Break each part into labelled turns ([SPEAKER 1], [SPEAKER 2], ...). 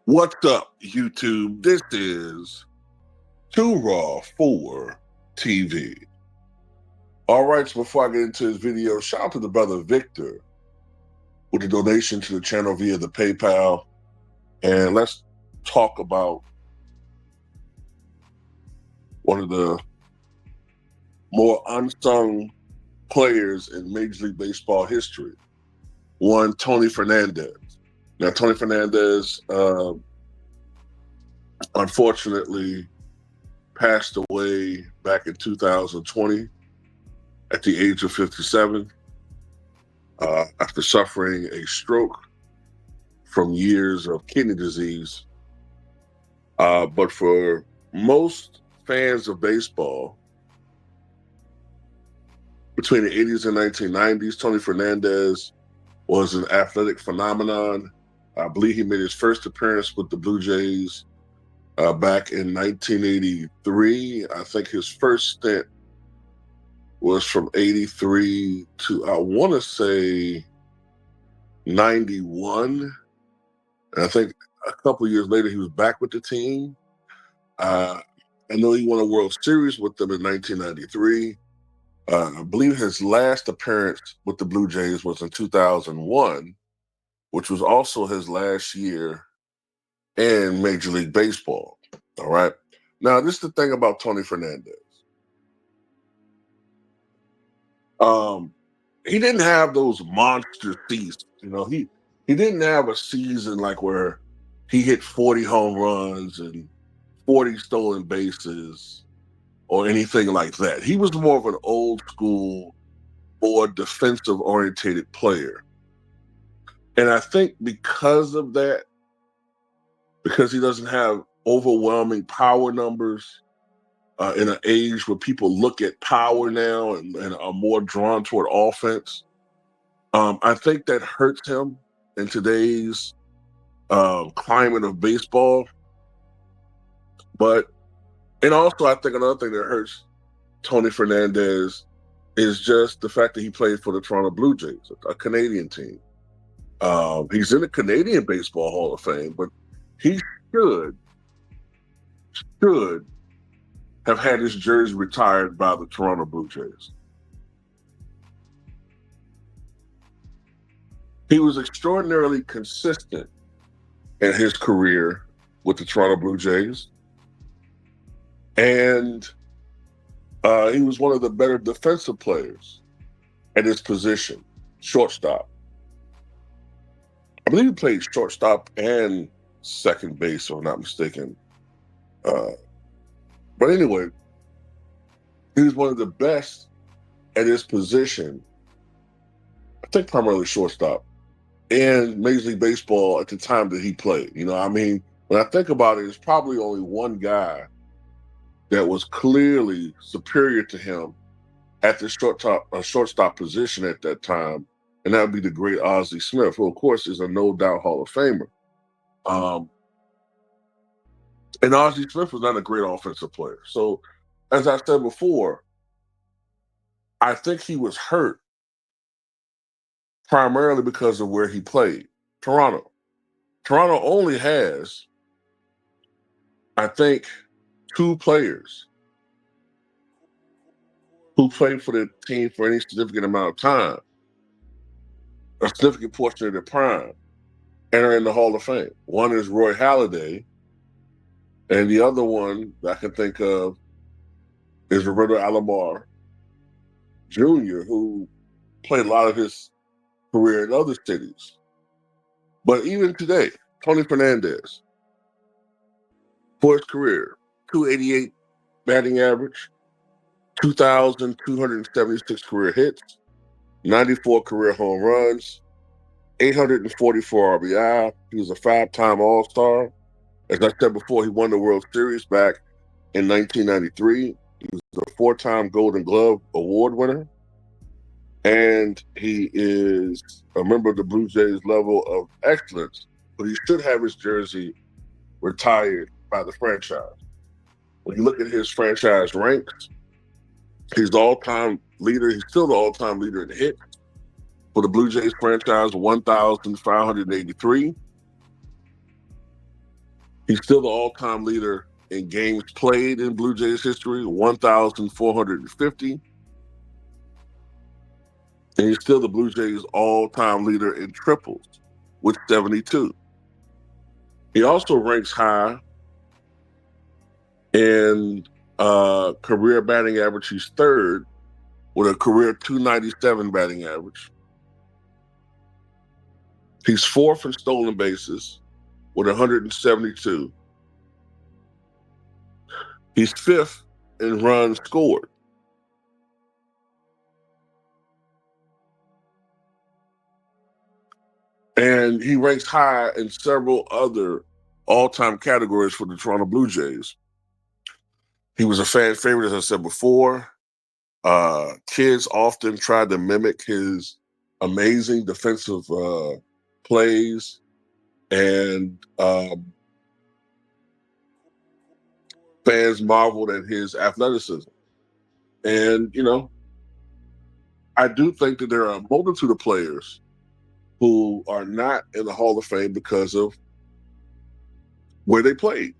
[SPEAKER 1] What's up, YouTube? This is Too Raw for TV. All right, so before I get into this video, shout out to the brother Victor with the donation to the channel via the PayPal. And let's talk about one of the more unsung players in Major League Baseball history, one Tony Fernandez. Now, Tony Fernandez, unfortunately, passed away back in 2020 at the age of 57 after suffering a stroke from years of kidney disease. But for most fans of baseball, between the 80s and 1990s, Tony Fernandez was an athletic phenomenon. I believe he made his first appearance with the Blue Jays back in 1983. I think his first stint was from 83 to, I want to say, 91. And I think a couple of years later, he was back with the team. I know he won a World Series with them in 1993. I believe his last appearance with the Blue Jays was in 2001, which was also his last year in Major League Baseball. All right. Now, this is the thing about Tony Fernandez. He didn't have those monster seasons. You know, he didn't have a season like where he hit 40 home runs and 40 stolen bases or anything like that. He was more of an old school, more defensive oriented player. And I think because of that, because he doesn't have overwhelming power numbers in an age where people look at power now and are more drawn toward offense, I think that hurts him in today's climate of baseball. And also I think another thing that hurts Tony Fernandez is just the fact that he played for the Toronto Blue Jays, a Canadian team. He's in the Canadian Baseball Hall of Fame, but he should have had his jersey retired by the Toronto Blue Jays. He was extraordinarily consistent in his career with the Toronto Blue Jays. And he was one of the better defensive players at his position, shortstop. I believe he played shortstop and second base, if I'm not mistaken. But anyway, he was one of the best at his position, I think primarily shortstop, in Major League Baseball at the time that he played. You know, I mean, when I think about it, there's probably only one guy that was clearly superior to him at the shortstop position at that time, and that would be the great Ozzie Smith, who, of course, is a no-doubt Hall of Famer. And Ozzie Smith was not a great offensive player. So, as I said before, I think he was hurt primarily because of where he played. Toronto. Toronto only has, I think, 2 players who played for the team for any significant amount of time, a significant portion of their prime, and are in the Hall of Fame. One is Roy Halladay, and the other one that I can think of is Roberto Alomar Jr., who played a lot of his career in other cities. But even today, Tony Fernandez, for his career, 288 batting average, 2,276 career hits, 94 career home runs, 844 RBI. He was a 5-time All-Star. As I said before, he won the World Series back in 1993. He was a 4-time Golden Glove Award winner. And he is a member of the Blue Jays level of excellence, but he should have his jersey retired by the franchise. When you look at his franchise ranks, he's the all-time leader. He's still the all-time leader in hits for the Blue Jays franchise, 1,583. He's still the all-time leader in games played in Blue Jays history, 1,450. And he's still the Blue Jays all-time leader in triples with 72. He also ranks high in career batting average. He's third with a career 297 batting average. He's fourth in stolen bases with 172. He's fifth in runs scored. And he ranks high in several other all-time categories for the Toronto Blue Jays. He was a fan favorite, as I said before. Kids often tried to mimic his amazing defensive plays, and fans marveled at his athleticism. And, I do think that there are a multitude of players who are not in the Hall of Fame because of where they played,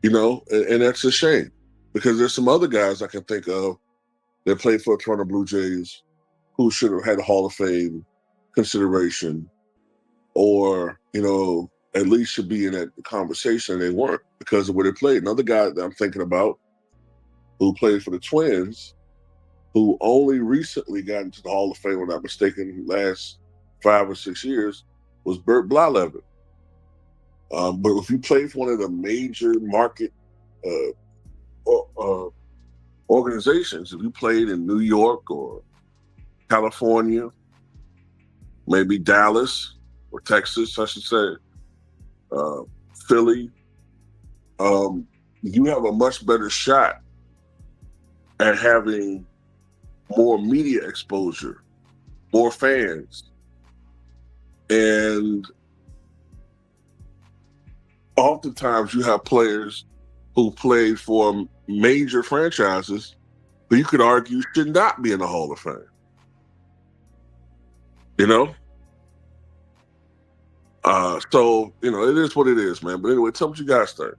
[SPEAKER 1] and that's a shame, because there's some other guys I can think of that played for the Toronto Blue Jays who should have had a Hall of Fame consideration, or, at least should be in that conversation. They weren't because of where they played. Another guy that I'm thinking about who played for the Twins, who only recently got into the Hall of Fame, if I'm not mistaken, last 5 or 6 years, was Bert Blyleven. But if you played for one of the major market organizations, if you played in New York or California, maybe Dallas or Texas, I should say, Philly, you have a much better shot at having more media exposure, more fans. And oftentimes you have players who played for major franchises who you could argue should not be in the Hall of Fame. So, it is what it is, man. But anyway, tell me what you guys think.